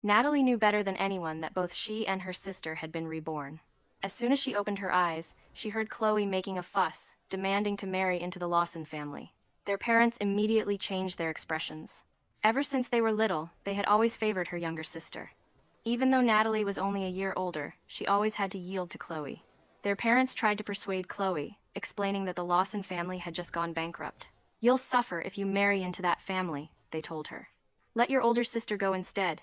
Natalie knew better than anyone that both she and her sister had been reborn. As soon as she opened her eyes, she heard Chloe making a fuss, demanding to marry into the Lawson family. Their parents immediately changed their expressions. Ever since they were little, they had always favored her younger sister. Even though Natalie was only a year older, she always had to yield to Chloe. Their parents tried to persuade Chloe, explaining that the Lawson family had just gone bankrupt. "You'll suffer if you marry into that family," they told her. "Let your older sister go instead.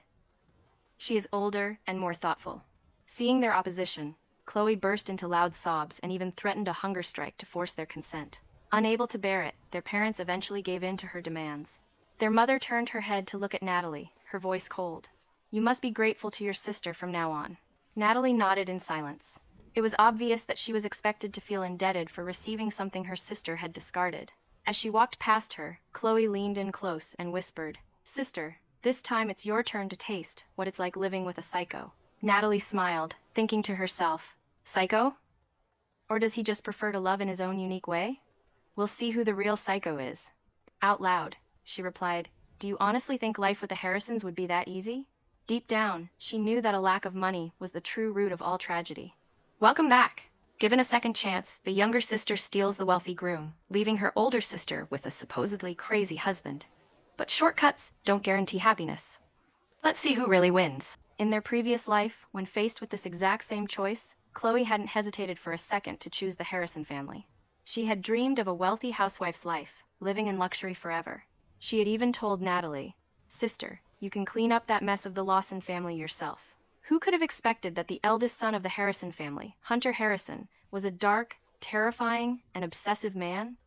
She is older and more thoughtful." Seeing their opposition, Chloe burst into loud sobs and even threatened a hunger strike to force their consent. Unable to bear it, their parents eventually gave in to her demands. Their mother turned her head to look at Natalie, her voice cold. "You must be grateful to your sister from now on." Natalie nodded in silence. It was obvious that she was expected to feel indebted for receiving something her sister had discarded. As she walked past her, Chloe leaned in close and whispered, "Sister, this time it's your turn to taste what it's like living with a psycho." Natalie smiled, thinking to herself, "Psycho? Or does he just prefer to love in his own unique way? We'll see who the real psycho is." Out loud, she replied, "Do you honestly think life with the Harrisons would be that easy?" Deep down, she knew that a lack of money was the true root of all tragedy. Welcome back. Given a second chance, the younger sister steals the wealthy groom, leaving her older sister with a supposedly crazy husband. But shortcuts don't guarantee happiness. Let's see who really wins. In their previous life, when faced with this exact same choice, Chloe hadn't hesitated for a second to choose the Harrison family. She had dreamed of a wealthy housewife's life, living in luxury forever. She had even told Natalie, "Sister, you can clean up that mess of the Lawson family yourself." Who could have expected that the eldest son of the Harrison family, Hunter Harrison, was a dark, terrifying, and obsessive man?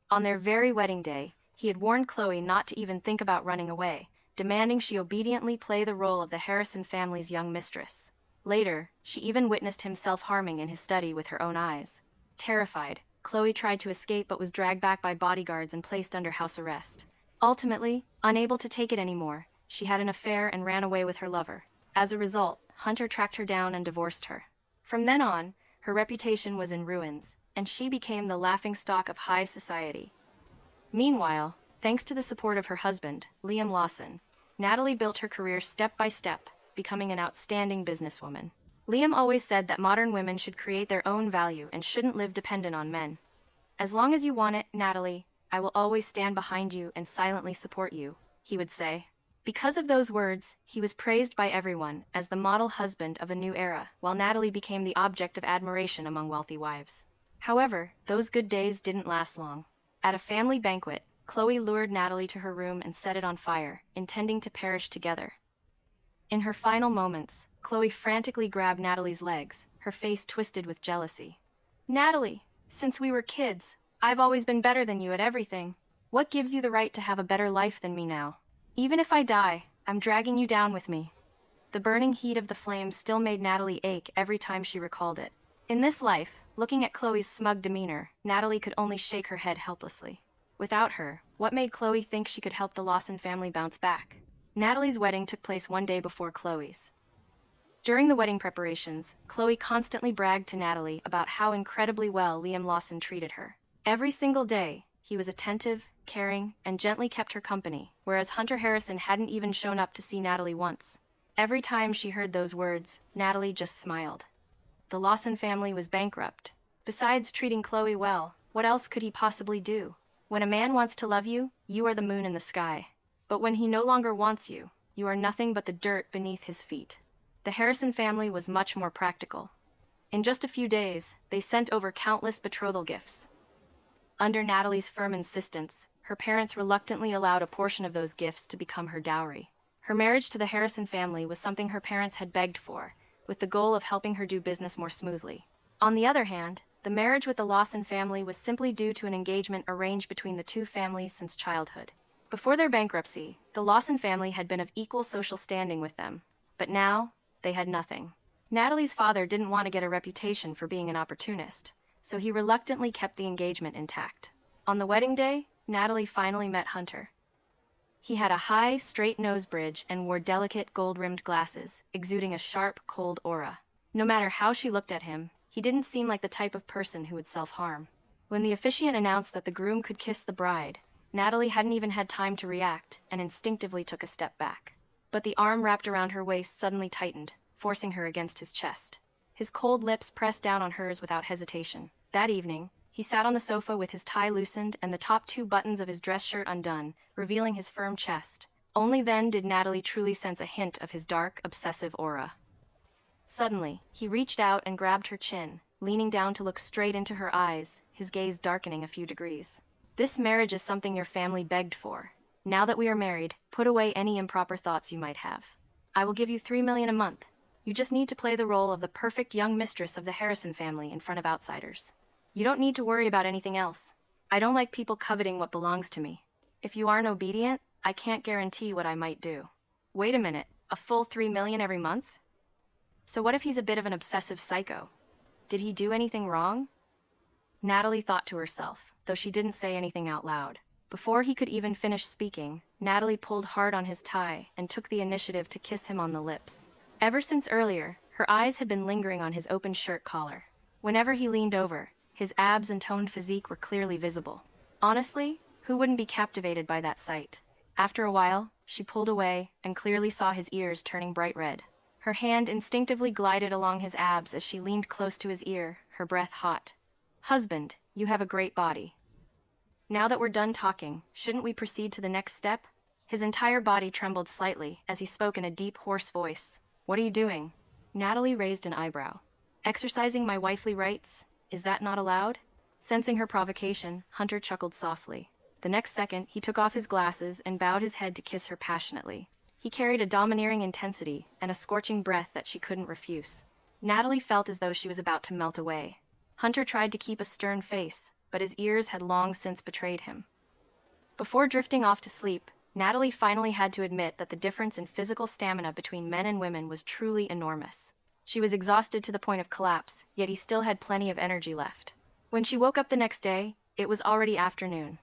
On their very wedding day, he had warned Chloe not to even think about running away, demanding she obediently play the role of the Harrison family's young mistress. Later, she even witnessed him self-harming in his study with her own eyes. Terrified, Chloe tried to escape but was dragged back by bodyguards and placed under house arrest. Ultimately, unable to take it anymore, she had an affair and ran away with her lover. As a result, Hunter tracked her down and divorced her. From then on, her reputation was in ruins, and she became the laughingstock of high society. Meanwhile, thanks to the support of her husband, Liam Lawson, Natalie built her career step by step, becoming an outstanding businesswoman. Liam always said that modern women should create their own value and shouldn't live dependent on men. "As long as you want it, Natalie, I will always stand behind you and silently support you," he would say. Because of those words, he was praised by everyone as the model husband of a new era, while Natalie became the object of admiration among wealthy wives. However, those good days didn't last long. At a family banquet, Chloe lured Natalie to her room and set it on fire, intending to perish together. In her final moments, Chloe frantically grabbed Natalie's legs, her face twisted with jealousy. "Natalie, since we were kids, I've always been better than you at everything. What gives you the right to have a better life than me now? Even if I die, I'm dragging you down with me." The burning heat of the flames still made Natalie ache every time she recalled it. In this life, looking at Chloe's smug demeanor, Natalie could only shake her head helplessly. Without her, what made Chloe think she could help the Lawson family bounce back? Natalie's wedding took place one day before Chloe's. During the wedding preparations, Chloe constantly bragged to Natalie about how incredibly well Liam Lawson treated her. Every single day, he was attentive, caring, and gently kept her company, whereas Hunter Harrison hadn't even shown up to see Natalie once. Every time she heard those words, Natalie just smiled. The Lawson family was bankrupt. Besides treating Chloe well, what else could he possibly do? When a man wants to love you, you are the moon in the sky. But when he no longer wants you, you are nothing but the dirt beneath his feet. The Harrison family was much more practical. In just a few days, they sent over countless betrothal gifts. Under Natalie's firm insistence, her parents reluctantly allowed a portion of those gifts to become her dowry. Her marriage to the Harrison family was something her parents had begged for, with the goal of helping her do business more smoothly. On the other hand, the marriage with the Lawson family was simply due to an engagement arranged between the two families since childhood. Before their bankruptcy, the Lawson family had been of equal social standing with them, but now, they had nothing. Natalie's father didn't want to get a reputation for being an opportunist, so he reluctantly kept the engagement intact. On the wedding day, Natalie finally met Hunter. He had a high, straight nose bridge and wore delicate, gold-rimmed glasses, exuding a sharp, cold aura. No matter how she looked at him, he didn't seem like the type of person who would self-harm. When the officiant announced that the groom could kiss the bride, Natalie hadn't even had time to react and instinctively took a step back. But the arm wrapped around her waist suddenly tightened, forcing her against his chest. His cold lips pressed down on hers without hesitation. That evening, he sat on the sofa with his tie loosened and the top 2 buttons of his dress shirt undone, revealing his firm chest. Only then did Natalie truly sense a hint of his dark, obsessive aura. Suddenly, he reached out and grabbed her chin, leaning down to look straight into her eyes, his gaze darkening a few degrees. This marriage is something your family begged for. Now that we are married, put away any improper thoughts you might have. I will give you $3 million a month. You just need to play the role of the perfect young mistress of the Harrison family in front of outsiders. You don't need to worry about anything else. I don't like people coveting what belongs to me. If you aren't obedient, I can't guarantee what I might do. Wait a minute, a full $3 million every month? So what if he's a bit of an obsessive psycho? Did he do anything wrong? Natalie thought to herself, though she didn't say anything out loud. Before he could even finish speaking, Natalie pulled hard on his tie and took the initiative to kiss him on the lips. Ever since earlier, her eyes had been lingering on his open shirt collar. Whenever he leaned over, his abs and toned physique were clearly visible. Honestly, who wouldn't be captivated by that sight? After a while, she pulled away and clearly saw his ears turning bright red. Her hand instinctively glided along his abs as she leaned close to his ear, her breath hot. "Husband, you have a great body. Now that we're done talking, shouldn't we proceed to the next step?" His entire body trembled slightly as he spoke in a deep, hoarse voice. "What are you doing?" Natalie raised an eyebrow. "Exercising my wifely rights? Is that not allowed?" Sensing her provocation, Hunter chuckled softly. The next second, he took off his glasses and bowed his head to kiss her passionately. He carried a domineering intensity and a scorching breath that she couldn't refuse. Natalie felt as though she was about to melt away. Hunter tried to keep a stern face, but his ears had long since betrayed him. Before drifting off to sleep, Natalie finally had to admit that the difference in physical stamina between men and women was truly enormous. She was exhausted to the point of collapse, yet he still had plenty of energy left. When she woke up the next day, it was already afternoon.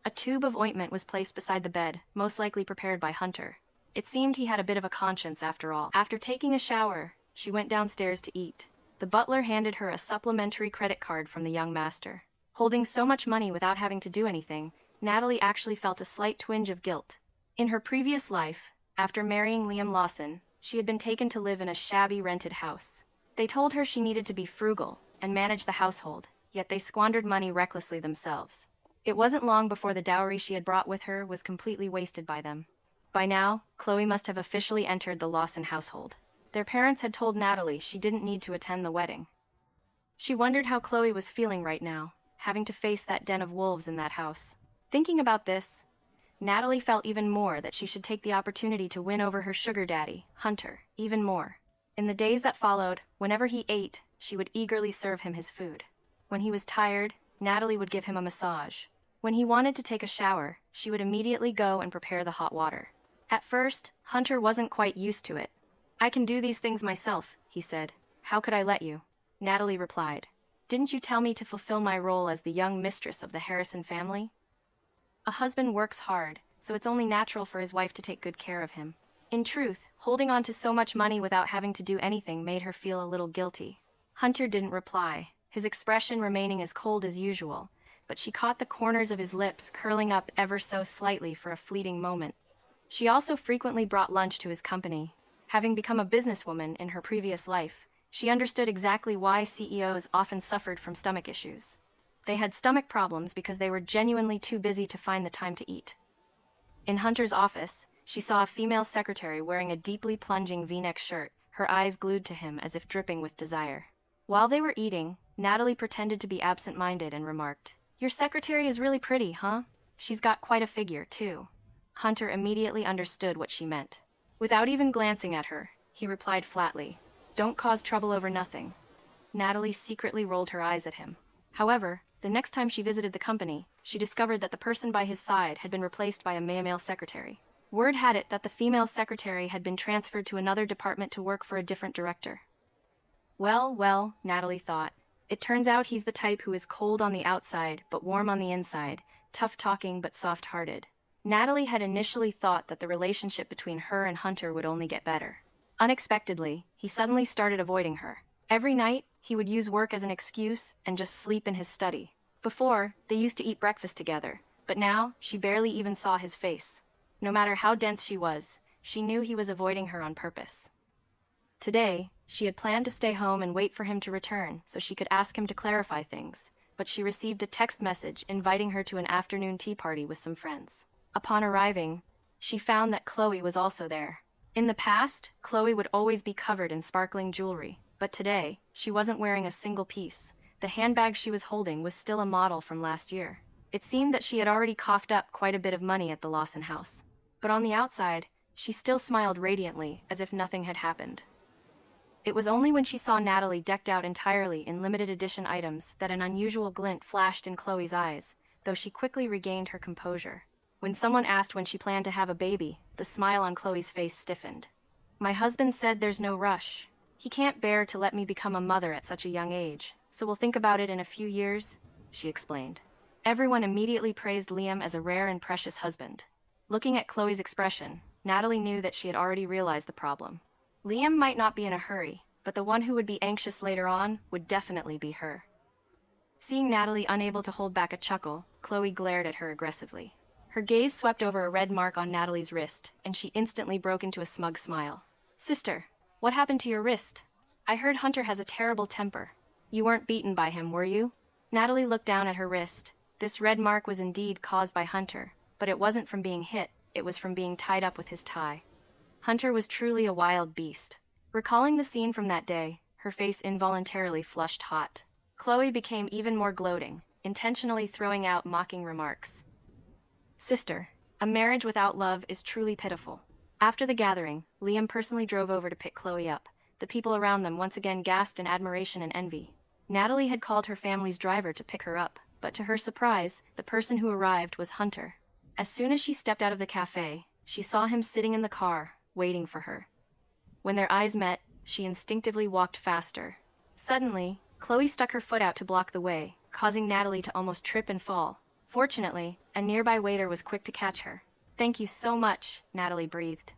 A tube of ointment was placed beside the bed, most likely prepared by Hunter. It seemed he had a bit of a conscience after all. After taking a shower, she went downstairs to eat. The butler handed her a supplementary credit card from the young master. Holding so much money without having to do anything, Natalie actually felt a slight twinge of guilt. In her previous life, after marrying Liam Lawson, she had been taken to live in a shabby rented house. They told her she needed to be frugal and manage the household, yet they squandered money recklessly themselves. It wasn't long before the dowry she had brought with her was completely wasted by them. By now, Chloe must have officially entered the Lawson household. Their parents had told Natalie she didn't need to attend the wedding. She wondered how Chloe was feeling right now, having to face that den of wolves in that house. Thinking about this, Natalie felt even more that she should take the opportunity to win over her sugar daddy, Hunter, even more. In the days that followed, whenever he ate, she would eagerly serve him his food. When he was tired, Natalie would give him a massage. When he wanted to take a shower, she would immediately go and prepare the hot water. At first, Hunter wasn't quite used to it. "I can do these things myself," he said. "How could I let you?" Natalie replied. "Didn't you tell me to fulfill my role as the young mistress of the Harrison family? A husband works hard, so it's only natural for his wife to take good care of him." In truth, holding on to so much money without having to do anything made her feel a little guilty. Hunter didn't reply, his expression remaining as cold as usual, but she caught the corners of his lips curling up ever so slightly for a fleeting moment. She also frequently brought lunch to his company. Having become a businesswoman in her previous life, she understood exactly why CEOs often suffered from stomach issues. They had stomach problems because they were genuinely too busy to find the time to eat. In Hunter's office, she saw a female secretary wearing a deeply plunging V-neck shirt, her eyes glued to him as if dripping with desire. While they were eating, Natalie pretended to be absent-minded and remarked, "Your secretary is really pretty, huh? She's got quite a figure, too." Hunter immediately understood what she meant. Without even glancing at her, he replied flatly, "Don't cause trouble over nothing." Natalie secretly rolled her eyes at him. However, the next time she visited the company, she discovered that the person by his side had been replaced by a male secretary. Word had it that the female secretary had been transferred to another department to work for a different director. Well, Natalie thought. It turns out he's the type who is cold on the outside but warm on the inside, tough-talking but soft-hearted. Natalie had initially thought that the relationship between her and Hunter would only get better. Unexpectedly, he suddenly started avoiding her. Every night, he would use work as an excuse and just sleep in his study. Before, they used to eat breakfast together, but now she barely even saw his face. No matter how dense she was, she knew he was avoiding her on purpose. Today, she had planned to stay home and wait for him to return so she could ask him to clarify things, but she received a text message inviting her to an afternoon tea party with some friends. Upon arriving, she found that Chloe was also there. In the past, Chloe would always be covered in sparkling jewelry, but today, she wasn't wearing a single piece. The handbag she was holding was still a model from last year. It seemed that she had already coughed up quite a bit of money at the Lawson house. But on the outside, she still smiled radiantly, as if nothing had happened. It was only when she saw Natalie decked out entirely in limited edition items that an unusual glint flashed in Chloe's eyes, though she quickly regained her composure. When someone asked when she planned to have a baby, the smile on Chloe's face stiffened. "My husband said there's no rush. He can't bear to let me become a mother at such a young age, so we'll think about it in a few years," she explained. Everyone immediately praised Liam as a rare and precious husband. Looking at Chloe's expression, Natalie knew that she had already realized the problem. Liam might not be in a hurry, but the one who would be anxious later on would definitely be her. Seeing Natalie unable to hold back a chuckle, Chloe glared at her aggressively. Her gaze swept over a red mark on Natalie's wrist, and she instantly broke into a smug smile. "Sister, what happened to your wrist? I heard Hunter has a terrible temper. You weren't beaten by him, were you?" Natalie looked down at her wrist. This red mark was indeed caused by Hunter, but it wasn't from being hit, it was from being tied up with his tie. Hunter was truly a wild beast. Recalling the scene from that day, her face involuntarily flushed hot. Chloe became even more gloating, intentionally throwing out mocking remarks. "Sister, a marriage without love is truly pitiful." After the gathering, Liam personally drove over to pick Chloe up. The people around them once again gasped in admiration and envy. Natalie had called her family's driver to pick her up, but to her surprise, the person who arrived was Hunter. As soon as she stepped out of the cafe, she saw him sitting in the car, waiting for her. When their eyes met, she instinctively walked faster. Suddenly, Chloe stuck her foot out to block the way, causing Natalie to almost trip and fall. Fortunately, a nearby waiter was quick to catch her. "Thank you so much," Natalie breathed.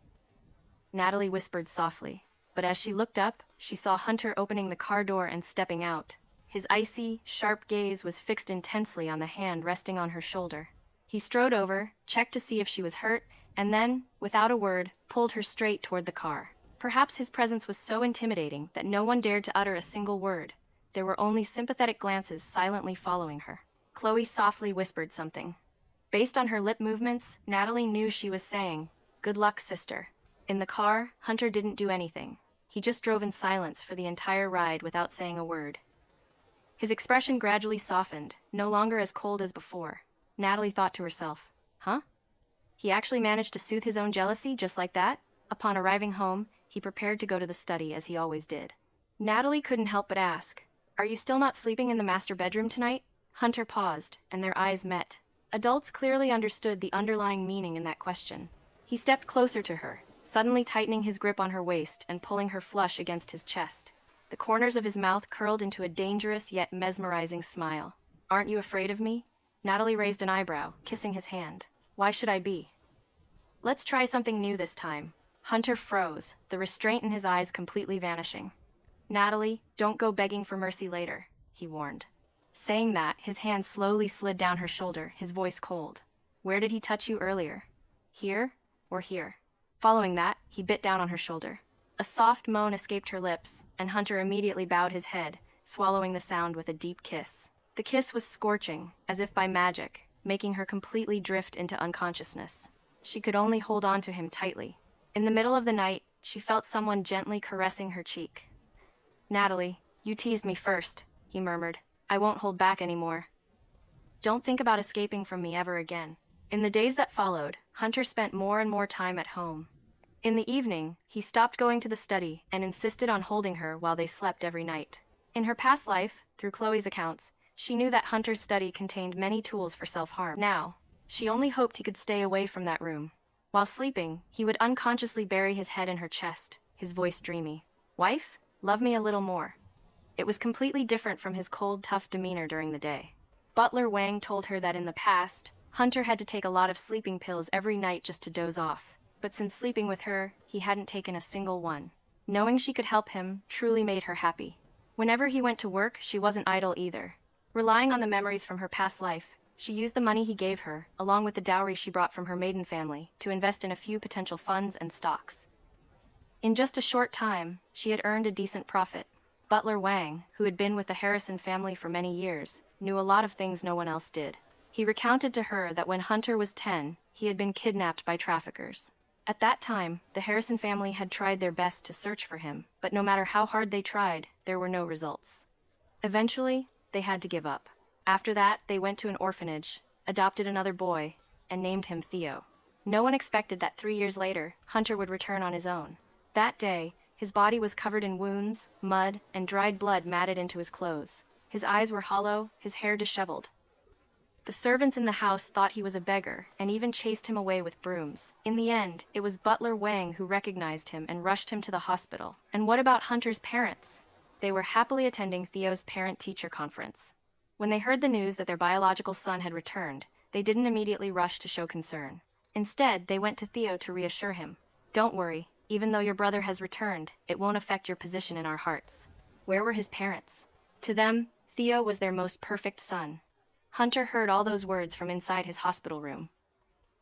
Natalie whispered softly, but as she looked up, she saw Hunter opening the car door and stepping out. His icy, sharp gaze was fixed intensely on the hand resting on her shoulder. He strode over, checked to see if she was hurt, and then, without a word, pulled her straight toward the car. Perhaps his presence was so intimidating that no one dared to utter a single word. There were only sympathetic glances silently following her. Chloe softly whispered something. Based on her lip movements, Natalie knew she was saying, "Good luck, sister." In the car, Hunter didn't do anything. He just drove in silence for the entire ride without saying a word. His expression gradually softened, no longer as cold as before. Natalie thought to herself, "Huh? He actually managed to soothe his own jealousy just like that?" Upon arriving home, he prepared to go to the study as he always did. Natalie couldn't help but ask, "Are you still not sleeping in the master bedroom tonight?" Hunter paused, and their eyes met. Adults clearly understood the underlying meaning in that question. He stepped closer to her, suddenly tightening his grip on her waist and pulling her flush against his chest. The corners of his mouth curled into a dangerous yet mesmerizing smile. "Aren't you afraid of me?" Natalie raised an eyebrow, kissing his hand. "Why should I be?" "Let's try something new this time." Hunter froze, the restraint in his eyes completely vanishing. "Natalie, don't go begging for mercy later," he warned. Saying that, his hand slowly slid down her shoulder, his voice cold. "Where did he touch you earlier? Here or here?" Following that, he bit down on her shoulder. A soft moan escaped her lips, and Hunter immediately bowed his head, swallowing the sound with a deep kiss. The kiss was scorching, as if by magic, making her completely drift into unconsciousness. She could only hold on to him tightly. In the middle of the night, she felt someone gently caressing her cheek. "Natalie, you teased me first," he murmured. "I won't hold back anymore. Don't think about escaping from me ever again." In the days that followed, Hunter spent more and more time at home. In the evening, he stopped going to the study and insisted on holding her while they slept every night. In her past life, through Chloe's accounts, she knew that Hunter's study contained many tools for self-harm. Now, she only hoped he could stay away from that room. While sleeping, he would unconsciously bury his head in her chest, his voice dreamy. "Wife, love me a little more." It was completely different from his cold, tough demeanor during the day. Butler Wang told her that in the past, Hunter had to take a lot of sleeping pills every night just to doze off. But since sleeping with her, he hadn't taken a single one. Knowing she could help him truly made her happy. Whenever he went to work, she wasn't idle either. Relying on the memories from her past life, She used the money he gave her, along with the dowry she brought from her maiden family, to invest in a few potential funds and stocks. In just a short time, she had earned a decent profit. Butler Wang, who had been with the Harrison family for many years, knew a lot of things no one else did. He recounted to her that when Hunter was 10, he had been kidnapped by traffickers. At that time, the Harrison family had tried their best to search for him, but no matter how hard they tried, there were no results. Eventually, they had to give up. After that, they went to an orphanage, adopted another boy, and named him Theo. No one expected that 3 years later, Hunter would return on his own. That day, his body was covered in wounds, mud, and dried blood matted into his clothes. His eyes were hollow, his hair disheveled. The servants in the house thought he was a beggar, and even chased him away with brooms. In the end, it was Butler Wang who recognized him and rushed him to the hospital. And what about Hunter's parents? They were happily attending Theo's parent-teacher conference. When they heard the news that their biological son had returned, they didn't immediately rush to show concern. Instead, they went to Theo to reassure him. "Don't worry, even though your brother has returned, it won't affect your position in our hearts." Where were his parents? To them, Theo was their most perfect son. Hunter heard all those words from inside his hospital room.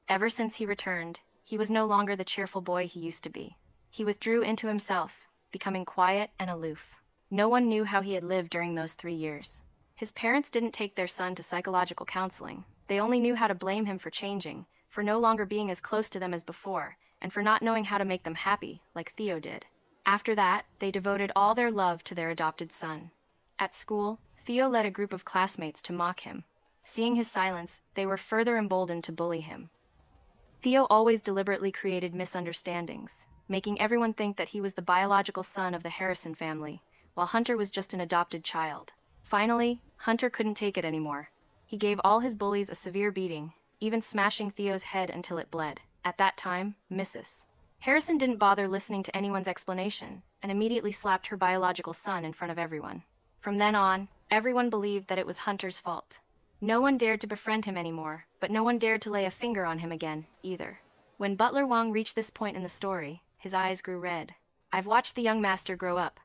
Ever since he returned, he was no longer the cheerful boy he used to be. He withdrew into himself, becoming quiet and aloof. No one knew how he had lived during those 3 years. His parents didn't take their son to psychological counseling. They only knew how to blame him for changing, for no longer being as close to them as before, and for not knowing how to make them happy, like Theo did. After that, they devoted all their love to their adopted son. At school, Theo led a group of classmates to mock him. Seeing his silence, they were further emboldened to bully him. Theo always deliberately created misunderstandings, making everyone think that he was the biological son of the Harrison family, while Hunter was just an adopted child. Finally, Hunter couldn't take it anymore. He gave all his bullies a severe beating, even smashing Theo's head until it bled. At that time, Mrs. Harrison didn't bother listening to anyone's explanation, and immediately slapped her biological son in front of everyone. From then on, everyone believed that it was Hunter's fault. No one dared to befriend him anymore, but no one dared to lay a finger on him again, either. When Butler Wang reached this point in the story, his eyes grew red. I've watched the young master grow up.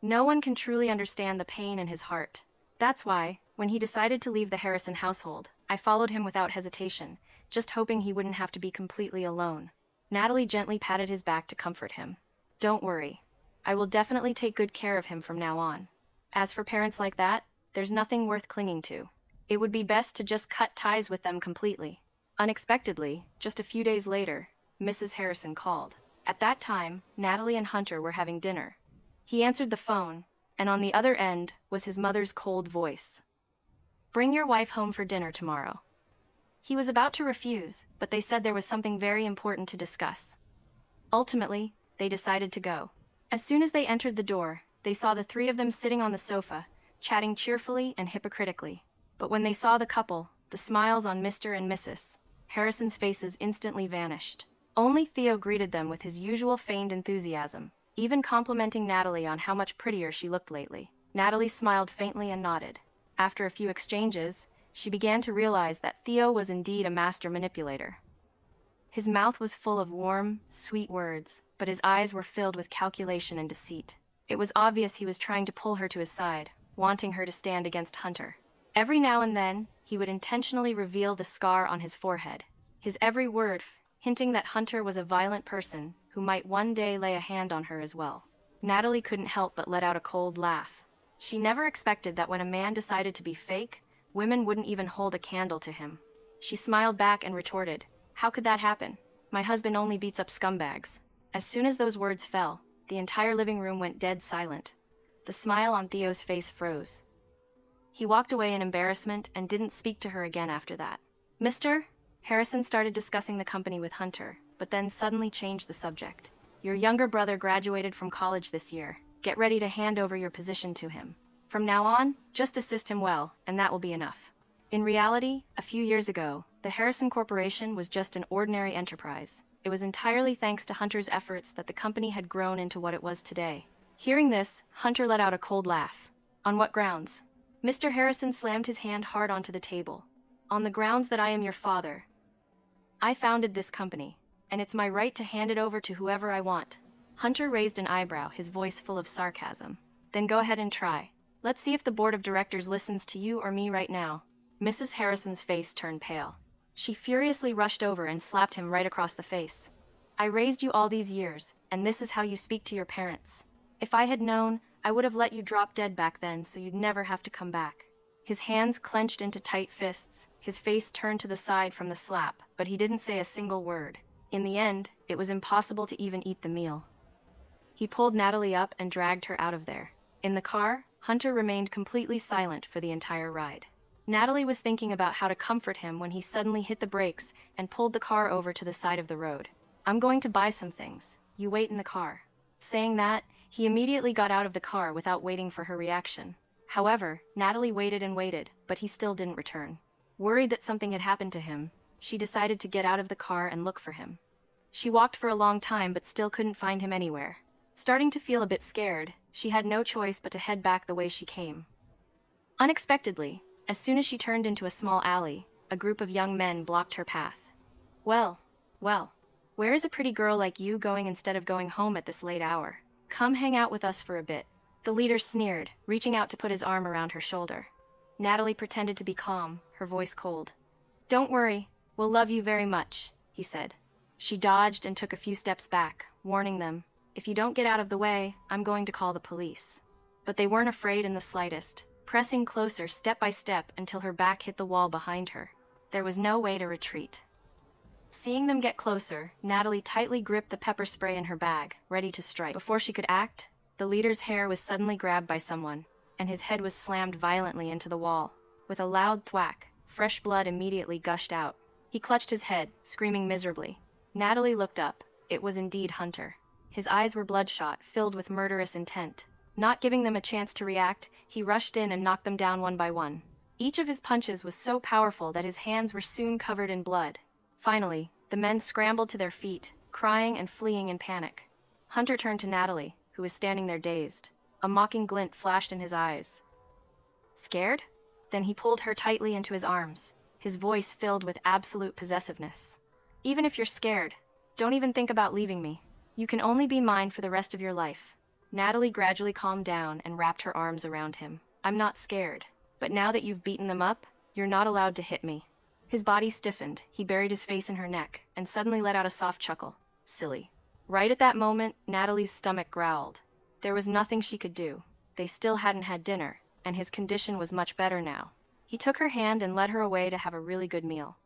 No one can truly understand the pain in his heart. That's why, when he decided to leave the Harrison household, I followed him without hesitation, just hoping he wouldn't have to be completely alone. Natalie gently patted his back to comfort him. Don't worry. I will definitely take good care of him from now on. As for parents like that, there's nothing worth clinging to. It would be best to just cut ties with them completely. Unexpectedly, just a few days later, Mrs. Harrison called. At that time, Natalie and Hunter were having dinner. He answered the phone, and on the other end was his mother's cold voice. "Bring your wife home for dinner tomorrow." He was about to refuse, but they said there was something very important to discuss. Ultimately, they decided to go. As soon as they entered the door, they saw the three of them sitting on the sofa, chatting cheerfully and hypocritically. But when they saw the couple, the smiles on Mr. and Mrs. Harrison's faces instantly vanished. Only Theo greeted them with his usual feigned enthusiasm, even complimenting Natalie on how much prettier she looked lately. Natalie smiled faintly and nodded. After a few exchanges, she began to realize that Theo was indeed a master manipulator. His mouth was full of warm, sweet words, but his eyes were filled with calculation and deceit. It was obvious he was trying to pull her to his side, wanting her to stand against Hunter. Every now and then, he would intentionally reveal the scar on his forehead, his every word hinting that Hunter was a violent person who might one day lay a hand on her as well. Natalie couldn't help but let out a cold laugh. She never expected that when a man decided to be fake, women wouldn't even hold a candle to him. She smiled back and retorted, "How could that happen? My husband only beats up scumbags." As soon as those words fell, the entire living room went dead silent. The smile on Theo's face froze. He walked away in embarrassment and didn't speak to her again after that. Mr. Harrison started discussing the company with Hunter, but then suddenly changed the subject. "Your younger brother graduated from college this year. Get ready to hand over your position to him. From now on, just assist him well, and that will be enough." In reality, a few years ago, the Harrison Corporation was just an ordinary enterprise. It was entirely thanks to Hunter's efforts that the company had grown into what it was today. Hearing this, Hunter let out a cold laugh. "On what grounds?" Mr. Harrison slammed his hand hard onto the table. "On the grounds that I am your father. I founded this company, and it's my right to hand it over to whoever I want." Hunter raised an eyebrow, his voice full of sarcasm. "Then go ahead and try. Let's see if the board of directors listens to you or me right now." Mrs. Harrison's face turned pale. She furiously rushed over and slapped him right across the face. I raised you all these years, and this is how you speak to your parents. If I had known, I would have let you drop dead back then so you'd never have to come back. His hands clenched into tight fists, his face turned to the side from the slap, but he didn't say a single word. In the end, it was impossible to even eat the meal. He pulled Natalie up and dragged her out of there. In the car, Hunter remained completely silent for the entire ride. Natalie was thinking about how to comfort him when he suddenly hit the brakes and pulled the car over to the side of the road. I'm going to buy some things. You wait in the car. Saying that, he immediately got out of the car without waiting for her reaction. However, Natalie waited and waited, but he still didn't return. Worried that something had happened to him, she decided to get out of the car and look for him. She walked for a long time but still couldn't find him anywhere. Starting to feel a bit scared, she had no choice but to head back the way she came. Unexpectedly, as soon as she turned into a small alley, a group of young men blocked her path. Well, where is a pretty girl like you going instead of going home at this late hour? Come hang out with us for a bit. The leader sneered, reaching out to put his arm around her shoulder. Natalie pretended to be calm, her voice cold. Don't worry, we'll love you very much, he said. She dodged and took a few steps back, warning them, if you don't get out of the way, I'm going to call the police. But they weren't afraid in the slightest, pressing closer step by step until her back hit the wall behind her. There was no way to retreat. Seeing them get closer, Natalie tightly gripped the pepper spray in her bag, ready to strike. Before she could act, the leader's hair was suddenly grabbed by someone, and his head was slammed violently into the wall. With a loud thwack, fresh blood immediately gushed out. He clutched his head, screaming miserably. Natalie looked up. It was indeed Hunter. His eyes were bloodshot, filled with murderous intent. Not giving them a chance to react, he rushed in and knocked them down one by one. Each of his punches was so powerful that his hands were soon covered in blood. Finally, the men scrambled to their feet, crying and fleeing in panic. Hunter turned to Natalie, who was standing there dazed. A mocking glint flashed in his eyes. Scared? Then he pulled her tightly into his arms, his voice filled with absolute possessiveness. Even if you're scared, don't even think about leaving me. You can only be mine for the rest of your life. Natalie gradually calmed down and wrapped her arms around him. I'm not scared, but now that you've beaten them up, you're not allowed to hit me. His body stiffened, he buried his face in her neck, and suddenly let out a soft chuckle. Silly. Right at that moment, Natalie's stomach growled. There was nothing she could do. They still hadn't had dinner, and his condition was much better now. He took her hand and led her away to have a really good meal.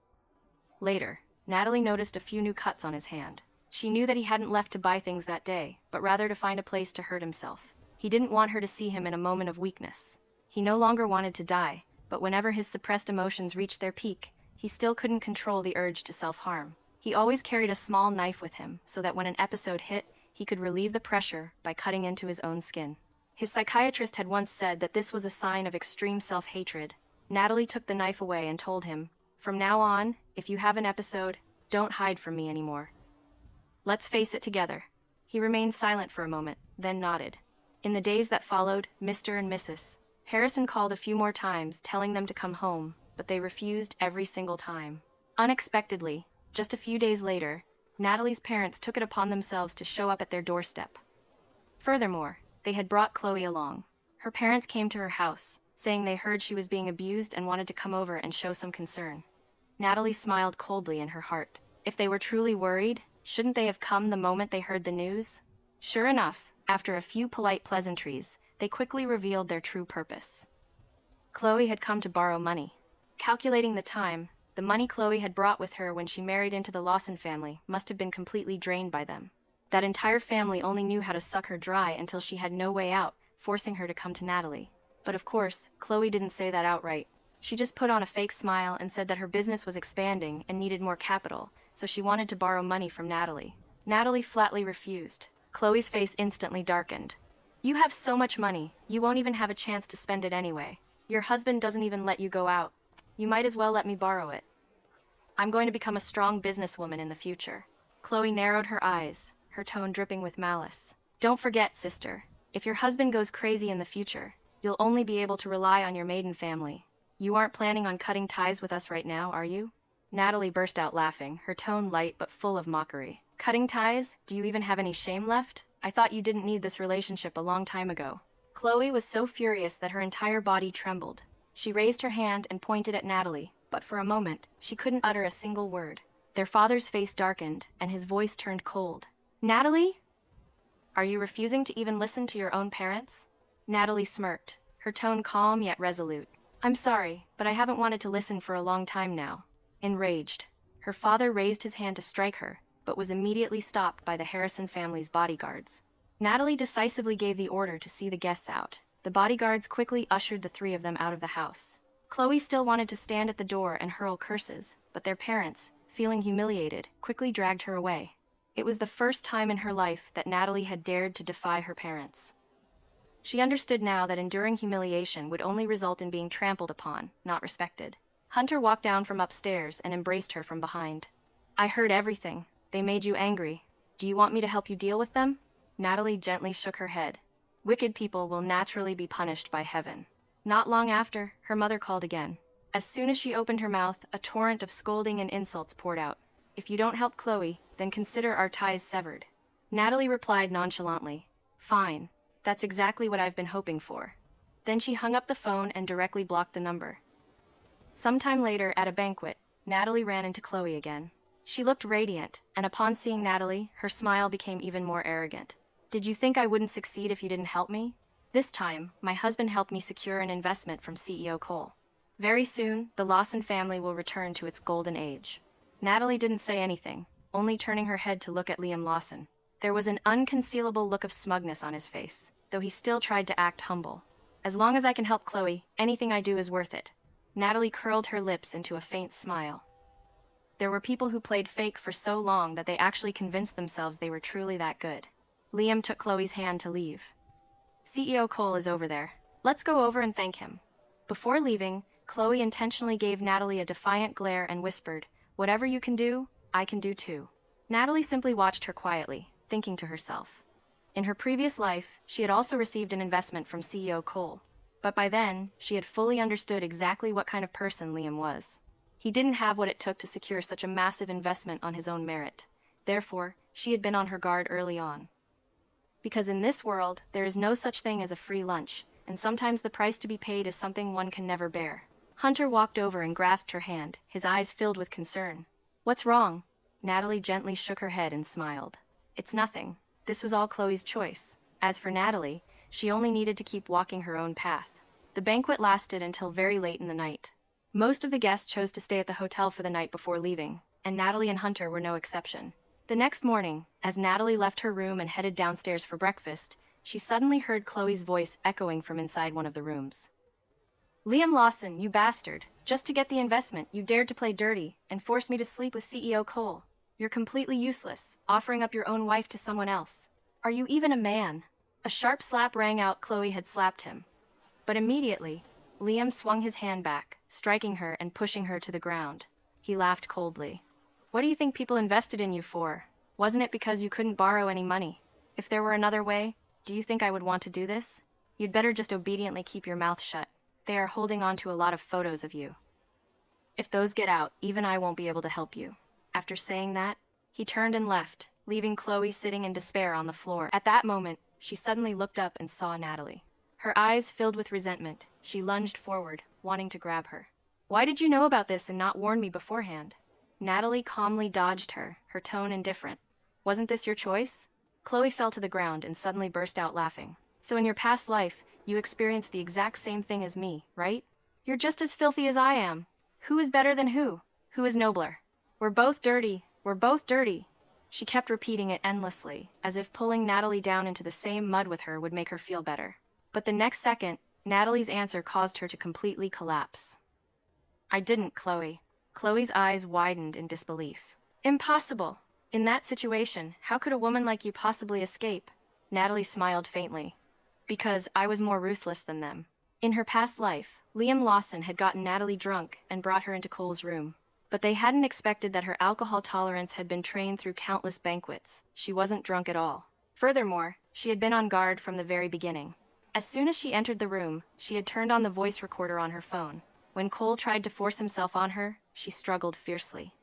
Later, Natalie noticed a few new cuts on his hand. She knew that he hadn't left to buy things that day, but rather to find a place to hurt himself. He didn't want her to see him in a moment of weakness. He no longer wanted to die, but whenever his suppressed emotions reached their peak, he still couldn't control the urge to self-harm. He always carried a small knife with him, so that when an episode hit, he could relieve the pressure by cutting into his own skin. His psychiatrist had once said that this was a sign of extreme self-hatred. Natalie took the knife away and told him, from now on, if you have an episode, don't hide from me anymore. Let's face it together. He remained silent for a moment, then nodded. In the days that followed, Mr. and Mrs. Harrison called a few more times, telling them to come home, but they refused every single time. Unexpectedly, just a few days later, Natalie's parents took it upon themselves to show up at their doorstep. Furthermore, they had brought Chloe along. Her parents came to her house, saying they heard she was being abused and wanted to come over and show some concern. Natalie smiled coldly in her heart. If they were truly worried, shouldn't they have come the moment they heard the news? Sure enough, after a few polite pleasantries, they quickly revealed their true purpose. Chloe had come to borrow money. Calculating the time, the money Chloe had brought with her when she married into the Lawson family must have been completely drained by them. That entire family only knew how to suck her dry until she had no way out, forcing her to come to Natalie. But of course, Chloe didn't say that outright. She just put on a fake smile and said that her business was expanding and needed more capital, so she wanted to borrow money from Natalie. Natalie flatly refused. Chloe's face instantly darkened. You have so much money, you won't even have a chance to spend it anyway. Your husband doesn't even let you go out. You might as well let me borrow it. I'm going to become a strong businesswoman in the future. Chloe narrowed her eyes, her tone dripping with malice. Don't forget, sister, if your husband goes crazy in the future, you'll only be able to rely on your maiden family. You aren't planning on cutting ties with us right now, are you? Natalie burst out laughing, her tone light but full of mockery. Cutting ties? Do you even have any shame left? I thought you didn't need this relationship a long time ago. Chloe was so furious that her entire body trembled. She raised her hand and pointed at Natalie, but for a moment, she couldn't utter a single word. Their father's face darkened, and his voice turned cold. "Natalie? Are you refusing to even listen to your own parents?" Natalie smirked, her tone calm yet resolute. "I'm sorry, but I haven't wanted to listen for a long time now." Enraged, her father raised his hand to strike her, but was immediately stopped by the Harrison family's bodyguards. Natalie decisively gave the order to see the guests out. The bodyguards quickly ushered the three of them out of the house. Chloe still wanted to stand at the door and hurl curses, but their parents, feeling humiliated, quickly dragged her away. It was the first time in her life that Natalie had dared to defy her parents. She understood now that enduring humiliation would only result in being trampled upon, not respected. Hunter walked down from upstairs and embraced her from behind. "I heard everything. They made you angry. Do you want me to help you deal with them?" Natalie gently shook her head. "Wicked people will naturally be punished by heaven." Not long after, her mother called again. As soon as she opened her mouth, a torrent of scolding and insults poured out. "If you don't help Chloe, then consider our ties severed." Natalie replied nonchalantly, "Fine. That's exactly what I've been hoping for." Then she hung up the phone and directly blocked the number. Sometime later, at a banquet, Natalie ran into Chloe again. She looked radiant, and upon seeing Natalie, her smile became even more arrogant. "Did you think I wouldn't succeed if you didn't help me? This time, my husband helped me secure an investment from CEO Cole. Very soon, the Lawson family will return to its golden age." Natalie didn't say anything, only turning her head to look at Liam Lawson. There was an unconcealable look of smugness on his face, though he still tried to act humble. "As long as I can help Chloe, anything I do is worth it." Natalie curled her lips into a faint smile. There were people who played fake for so long that they actually convinced themselves they were truly that good. Liam took Chloe's hand to leave. "CEO Cole is over there. Let's go over and thank him." Before leaving, Chloe intentionally gave Natalie a defiant glare and whispered, "Whatever you can do, I can do too." Natalie simply watched her quietly, thinking to herself. In her previous life, she had also received an investment from CEO Cole. But by then, she had fully understood exactly what kind of person Liam was. He didn't have what it took to secure such a massive investment on his own merit. Therefore, she had been on her guard early on. Because in this world, there is no such thing as a free lunch, and sometimes the price to be paid is something one can never bear. Hunter walked over and grasped her hand, his eyes filled with concern. "What's wrong?" Natalie gently shook her head and smiled. "It's nothing. This was all Chloe's choice." As for Natalie, she only needed to keep walking her own path. The banquet lasted until very late in the night. Most of the guests chose to stay at the hotel for the night before leaving, and Natalie and Hunter were no exception. The next morning, as Natalie left her room and headed downstairs for breakfast, she suddenly heard Chloe's voice echoing from inside one of the rooms. "Liam Lawson, you bastard. Just to get the investment, you dared to play dirty and force me to sleep with CEO Cole. You're completely useless, offering up your own wife to someone else. Are you even a man?" A sharp slap rang out. Chloe had slapped him. But immediately, Liam swung his hand back, striking her and pushing her to the ground. He laughed coldly. "What do you think people invested in you for? Wasn't it because you couldn't borrow any money? If there were another way, do you think I would want to do this? You'd better just obediently keep your mouth shut. They are holding on to a lot of photos of you. If those get out, even I won't be able to help you." After saying that, he turned and left, leaving Chloe sitting in despair on the floor. At that moment, she suddenly looked up and saw Natalie. Her eyes filled with resentment, she lunged forward, wanting to grab her. "Why did you know about this and not warn me beforehand?" Natalie calmly dodged her, her tone indifferent. "Wasn't this your choice?" Chloe fell to the ground and suddenly burst out laughing. "So in your past life, you experienced the exact same thing as me, right? You're just as filthy as I am. Who is better than who? Who is nobler? We're both dirty, we're both dirty." She kept repeating it endlessly, as if pulling Natalie down into the same mud with her would make her feel better. But the next second, Natalie's answer caused her to completely collapse. "I didn't, Chloe." Chloe's eyes widened in disbelief. "Impossible! In that situation, how could a woman like you possibly escape?" Natalie smiled faintly. "Because I was more ruthless than them." In her past life, Liam Lawson had gotten Natalie drunk and brought her into Cole's room. But they hadn't expected that her alcohol tolerance had been trained through countless banquets. She wasn't drunk at all. Furthermore, she had been on guard from the very beginning. As soon as she entered the room, she had turned on the voice recorder on her phone. When Cole tried to force himself on her, she struggled fiercely.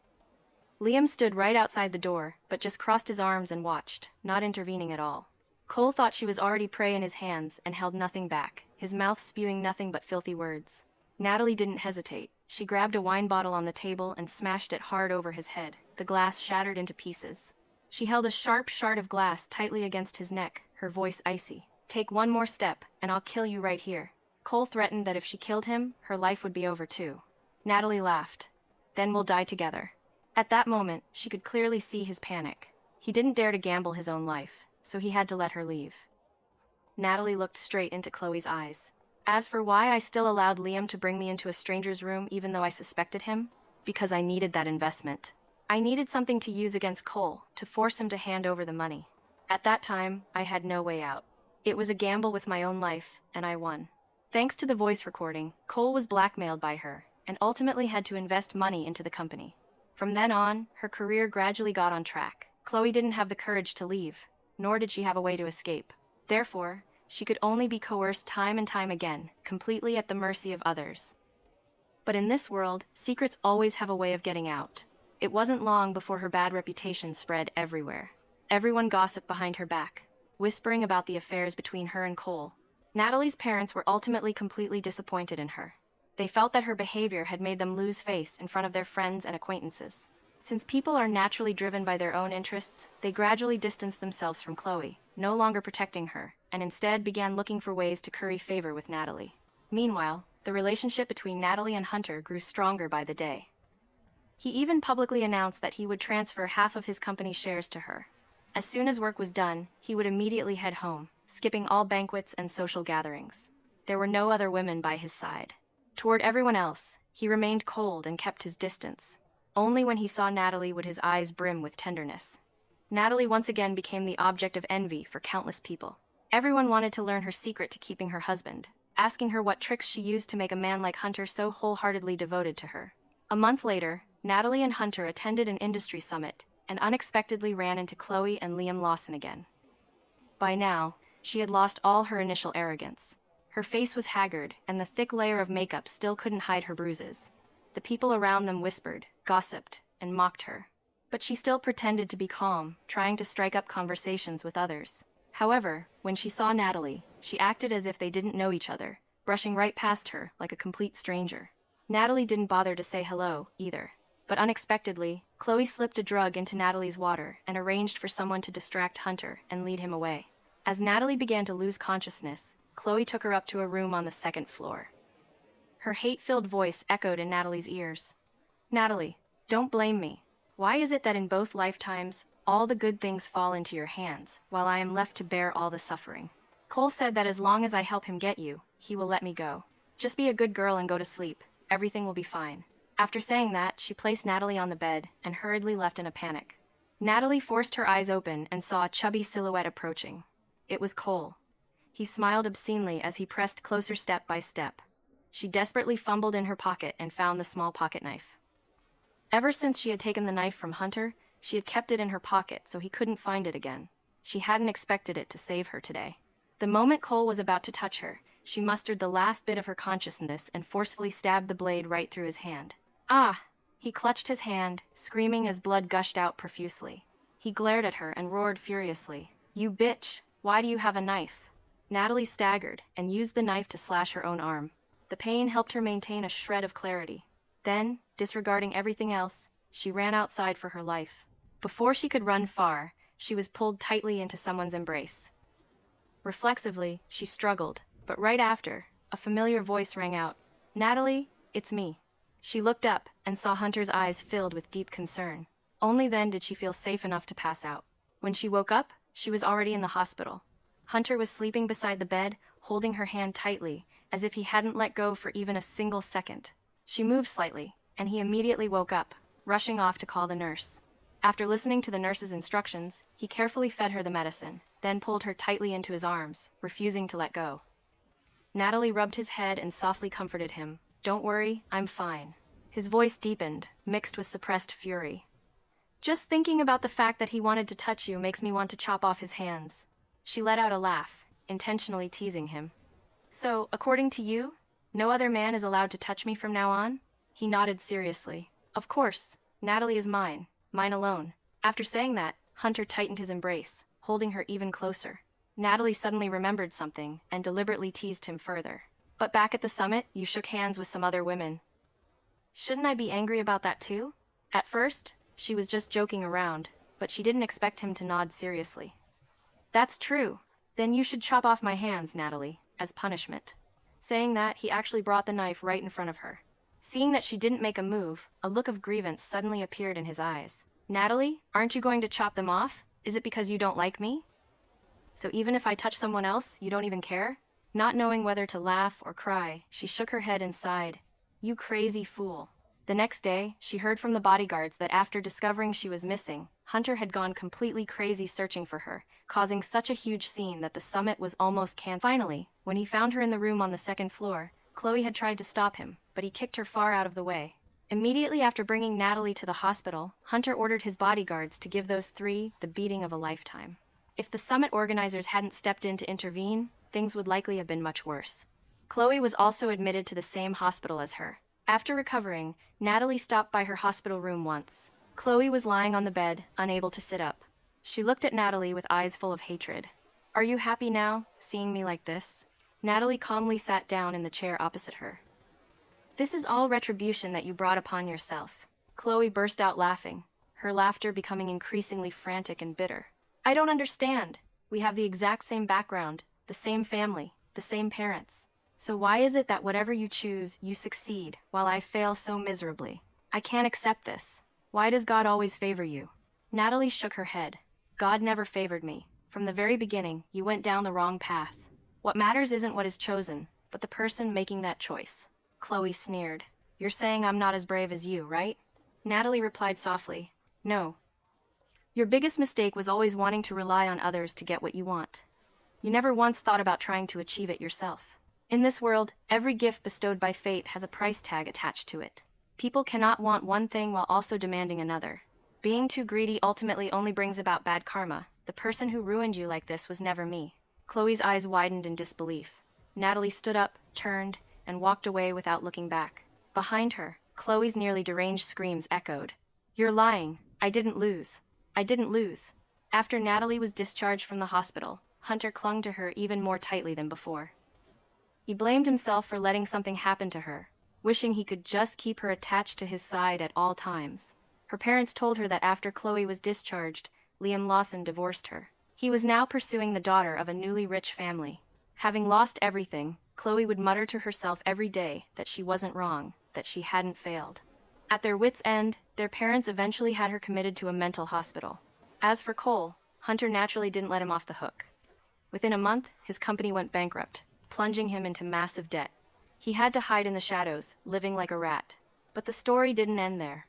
Liam stood right outside the door, but just crossed his arms and watched, not intervening at all. Cole thought she was already prey in his hands and held nothing back, his mouth spewing nothing but filthy words. Natalie didn't hesitate. She grabbed a wine bottle on the table and smashed it hard over his head. The glass shattered into pieces. She held a sharp shard of glass tightly against his neck, her voice icy. "Take one more step, and I'll kill you right here." Cole threatened that if she killed him, her life would be over too. Natalie laughed. "Then we'll die together." At that moment, she could clearly see his panic. He didn't dare to gamble his own life, so he had to let her leave. Natalie looked straight into Chloe's eyes. "As for why I still allowed Liam to bring me into a stranger's room even though I suspected him? Because I needed that investment. I needed something to use against Cole, to force him to hand over the money. At that time, I had no way out. It was a gamble with my own life, and I won." Thanks to the voice recording, Cole was blackmailed by her, and ultimately had to invest money into the company. From then on, her career gradually got on track. Chloe didn't have the courage to leave, nor did she have a way to escape. Therefore, she could only be coerced time and time again, completely at the mercy of others. But in this world, secrets always have a way of getting out. It wasn't long before her bad reputation spread everywhere. Everyone gossiped behind her back, whispering about the affairs between her and Cole. Natalie's parents were ultimately completely disappointed in her. They felt that her behavior had made them lose face in front of their friends and acquaintances. Since people are naturally driven by their own interests, they gradually distanced themselves from Chloe, no longer protecting her, and instead began looking for ways to curry favor with Natalie. Meanwhile, the relationship between Natalie and Hunter grew stronger by the day. He even publicly announced that he would transfer half of his company's shares to her. As soon as work was done, he would immediately head home, skipping all banquets and social gatherings. There were no other women by his side. Toward everyone else, he remained cold and kept his distance. Only when he saw Natalie would his eyes brim with tenderness. Natalie once again became the object of envy for countless people. Everyone wanted to learn her secret to keeping her husband, asking her what tricks she used to make a man like Hunter so wholeheartedly devoted to her. A month later, Natalie and Hunter attended an industry summit and unexpectedly ran into Chloe and Liam Lawson again. By now, she had lost all her initial arrogance. Her face was haggard, and the thick layer of makeup still couldn't hide her bruises. The people around them whispered, gossiped, and mocked her. But she still pretended to be calm, trying to strike up conversations with others. However, when she saw Natalie, she acted as if they didn't know each other, brushing right past her like a complete stranger. Natalie didn't bother to say hello, either. But unexpectedly, Chloe slipped a drug into Natalie's water and arranged for someone to distract Hunter and lead him away. As Natalie began to lose consciousness, Chloe took her up to a room on the second floor. Her hate-filled voice echoed in Natalie's ears. "Natalie, don't blame me. Why is it that in both lifetimes, all the good things fall into your hands, while I am left to bear all the suffering? Cole said that as long as I help him get you, he will let me go. Just be a good girl and go to sleep. Everything will be fine." After saying that, she placed Natalie on the bed and hurriedly left in a panic. Natalie forced her eyes open and saw a chubby silhouette approaching. It was Cole. He smiled obscenely as he pressed closer step by step. She desperately fumbled in her pocket and found the small pocket knife. Ever since she had taken the knife from Hunter, she had kept it in her pocket so he couldn't find it again. She hadn't expected it to save her today. The moment Cole was about to touch her, she mustered the last bit of her consciousness and forcefully stabbed the blade right through his hand. "Ah!" He clutched his hand, screaming as blood gushed out profusely. He glared at her and roared furiously. "You bitch! Why do you have a knife?" Natalie staggered and used the knife to slash her own arm. The pain helped her maintain a shred of clarity. Then, disregarding everything else, she ran outside for her life. Before she could run far, she was pulled tightly into someone's embrace. Reflexively, she struggled, but right after, a familiar voice rang out. "Natalie, it's me." She looked up and saw Hunter's eyes filled with deep concern. Only then did she feel safe enough to pass out. When she woke up, she was already in the hospital. Hunter was sleeping beside the bed, holding her hand tightly, as if he hadn't let go for even a single second. She moved slightly, and he immediately woke up, rushing off to call the nurse. After listening to the nurse's instructions, he carefully fed her the medicine, then pulled her tightly into his arms, refusing to let go. Natalie rubbed his head and softly comforted him. "Don't worry, I'm fine." His voice deepened, mixed with suppressed fury. "Just thinking about the fact that he wanted to touch you makes me want to chop off his hands." She let out a laugh, intentionally teasing him. "So, according to you, no other man is allowed to touch me from now on?" He nodded seriously. "Of course, Natalie is mine alone." After saying that, Hunter tightened his embrace, holding her even closer. Natalie suddenly remembered something and deliberately teased him further. But back at the summit, you shook hands with some other women. Shouldn't I be angry about that too? At first, she was just joking around, but she didn't expect him to nod seriously. That's true. Then you should chop off my hands, Natalie, as punishment. Saying that, he actually brought the knife right in front of her. Seeing that she didn't make a move, a look of grievance suddenly appeared in his eyes. Natalie, aren't you going to chop them off? Is it because you don't like me? So even if I touch someone else, you don't even care? Not knowing whether to laugh or cry, she shook her head and sighed. You crazy fool. The next day, she heard from the bodyguards that after discovering she was missing, Hunter had gone completely crazy searching for her, causing such a huge scene that the summit was almost canned. Finally, when he found her in the room on the second floor, Chloe had tried to stop him, but he kicked her far out of the way. Immediately after bringing Natalie to the hospital, Hunter ordered his bodyguards to give those three the beating of a lifetime. If the summit organizers hadn't stepped in to intervene, things would likely have been much worse. Chloe was also admitted to the same hospital as her. After recovering, Natalie stopped by her hospital room once. Chloe was lying on the bed, unable to sit up. She looked at Natalie with eyes full of hatred. Are you happy now, seeing me like this? Natalie calmly sat down in the chair opposite her. This is all retribution that you brought upon yourself. Chloe burst out laughing, her laughter becoming increasingly frantic and bitter. I don't understand. We have the exact same background, the same family, the same parents. So why is it that whatever you choose, you succeed, while I fail so miserably? I can't accept this. Why does God always favor you? Natalie shook her head. God never favored me. From the very beginning, you went down the wrong path. What matters isn't what is chosen, but the person making that choice. Chloe sneered. You're saying I'm not as brave as you, right? Natalie replied softly. No. Your biggest mistake was always wanting to rely on others to get what you want. You never once thought about trying to achieve it yourself. In this world, every gift bestowed by fate has a price tag attached to it. People cannot want one thing while also demanding another. Being too greedy ultimately only brings about bad karma. The person who ruined you like this was never me. Chloe's eyes widened in disbelief. Natalie stood up, turned, and walked away without looking back. Behind her, Chloe's nearly deranged screams echoed. You're lying. I didn't lose. I didn't lose. After Natalie was discharged from the hospital, Hunter clung to her even more tightly than before. He blamed himself for letting something happen to her, wishing he could just keep her attached to his side at all times. Her parents told her that after Chloe was discharged, Lawson divorced her. He was now pursuing the daughter of a newly rich family. Having lost everything, Chloe would mutter to herself every day that she wasn't wrong, that she hadn't failed. At their wits' end, their parents eventually had her committed to a mental hospital. As for Cole, Hunter naturally didn't let him off the hook. Within a month, his company went bankrupt, plunging him into massive debt. He had to hide in the shadows, living like a rat. But the story didn't end there.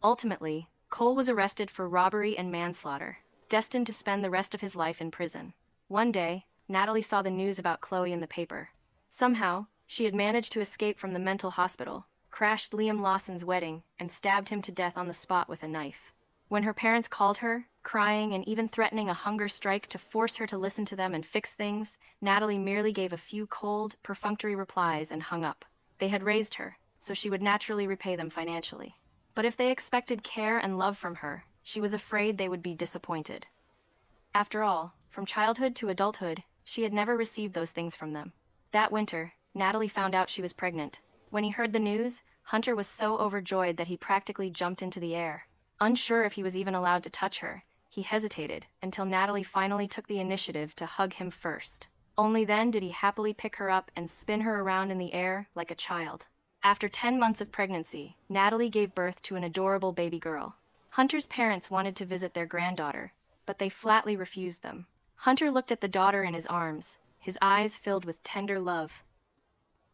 Ultimately, Cole was arrested for robbery and manslaughter, destined to spend the rest of his life in prison. One day, Natalie saw the news about Chloe in the paper. Somehow, she had managed to escape from the mental hospital, crashed Lawson's wedding, and stabbed him to death on the spot with a knife. When her parents called her, crying and even threatening a hunger strike to force her to listen to them and fix things, Natalie merely gave a few cold, perfunctory replies and hung up. They had raised her, so she would naturally repay them financially. But if they expected care and love from her, she was afraid they would be disappointed. After all, from childhood to adulthood, she had never received those things from them. That winter, Natalie found out she was pregnant. When he heard the news, Hunter was so overjoyed that he practically jumped into the air. Unsure if he was even allowed to touch her, he hesitated until Natalie finally took the initiative to hug him first. Only then did he happily pick her up and spin her around in the air like a child. After 10 months of pregnancy, Natalie gave birth to an adorable baby girl. Hunter's parents wanted to visit their granddaughter, but they flatly refused them. Hunter looked at the daughter in his arms, his eyes filled with tender love.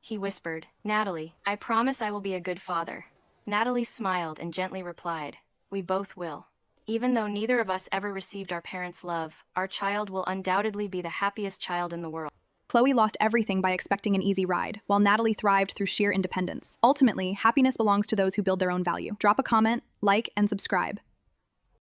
He whispered, "Natalie, I promise I will be a good father." Natalie smiled and gently replied, "We both will. Even though neither of us ever received our parents' love, our child will undoubtedly be the happiest child in the world." Chloe lost everything by expecting an easy ride, while Natalie thrived through sheer independence. Ultimately, happiness belongs to those who build their own value. Drop a comment, like, and subscribe.